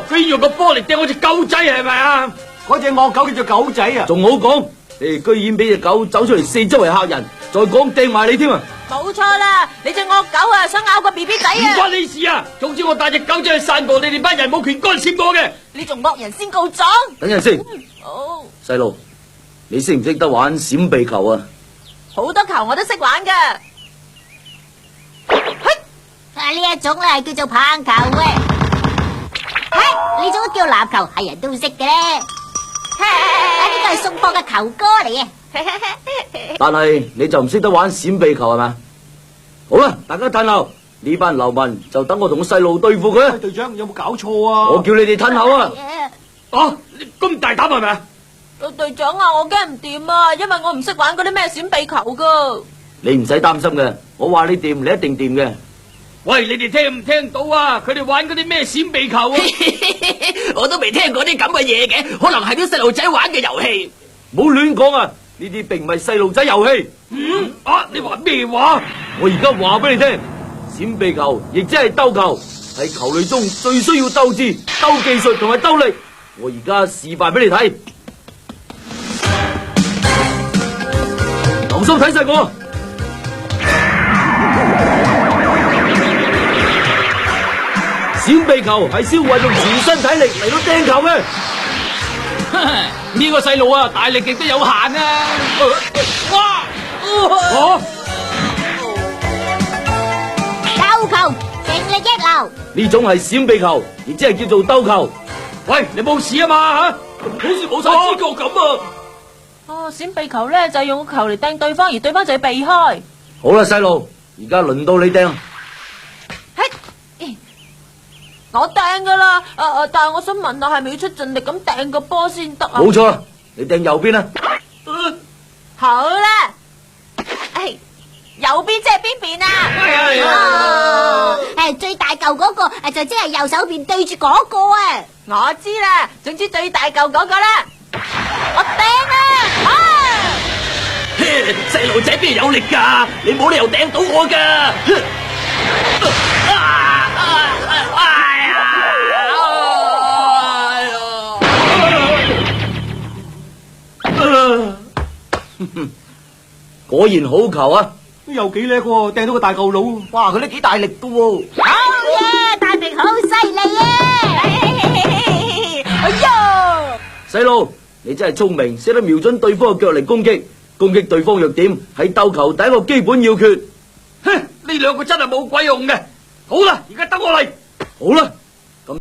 居然用個波嚟掟我隻狗仔係咪啊？嗰隻惡狗叫做狗仔啊！仲好講，你哋居然俾隻狗走出嚟四周圍嚇人，再講掟埋你添啊！冇錯啦，你隻惡狗啊，想咬個 BB 仔唔啊！關你事啊！總之我帶隻狗仔去散步，你哋班人冇權干涉我嘅。你仲惡人先告狀。等陣先，好，細路，你識唔識得玩閃避球啊？好多球我都識玩噶。呢一種咧叫做棒球嘅，呢種叫籃球，係人都識嘅咧。呢個係送貨嘅球哥嚟嘅。但係你就唔識得玩閃避球係咪？好啦，大家褪後，呢班流民就等我同個細路對付佢。隊長有冇搞錯啊？我叫你哋褪後啊！啊，你咁大膽係咪啊？隊長啊，我驚唔掂啊，因為我唔識玩嗰啲咩閃避球噶。你唔使擔心嘅，我話你掂，你一定掂嘅。喂，你哋聽唔聽到啊？佢哋玩嗰啲咩閃避球啊？我都未聽過啲咁嘅嘢嘅，可能係啲細路仔玩嘅遊戲。唔好亂講啊！呢啲並唔係細路仔遊戲。你話咩話？我而家話俾你聽，閃避球亦即係兜球，係球類中最需要鬥智、鬥技術同埋鬥力。我而家示範俾你睇，留心睇實我。閃避球係需要運用全身體力嚟到掟球嘅。呢個細路啊，大力極都有限啊！哇！鬥球勁力一流。呢種係閃避球，亦即係叫做兜球。喂，你冇事啊嘛吓？好似冇晒知覺咁啊！哦，閃避球咧就係用個球嚟掟對方，而對方就要避開。好啦，細路，而家輪到你掟。我掟噶啦，但係我想問下，係咪要出盡力咁掟個波先得啊？冇錯啦，你掟右邊啦。好啦，右邊即係邊邊啊？最大嚿嗰個就即係右手邊對住嗰個啊！我知啦，總之最大嚿嗰個啦，我掟啊！細路仔邊有力噶？你冇理由掟到我噶！果然好球啊！又幾叻喎，掟到個大舊佬。哇，佢都幾大力噶喎！好嘢，大明好犀利啊！哎呀！細路，你真係聰明，識得瞄準對方嘅腳嚟攻擊，攻擊對方弱點係鬥球第一個基本要訣。哼，呢兩個真係冇鬼用嘅。好啦，而家等我嚟。好啦。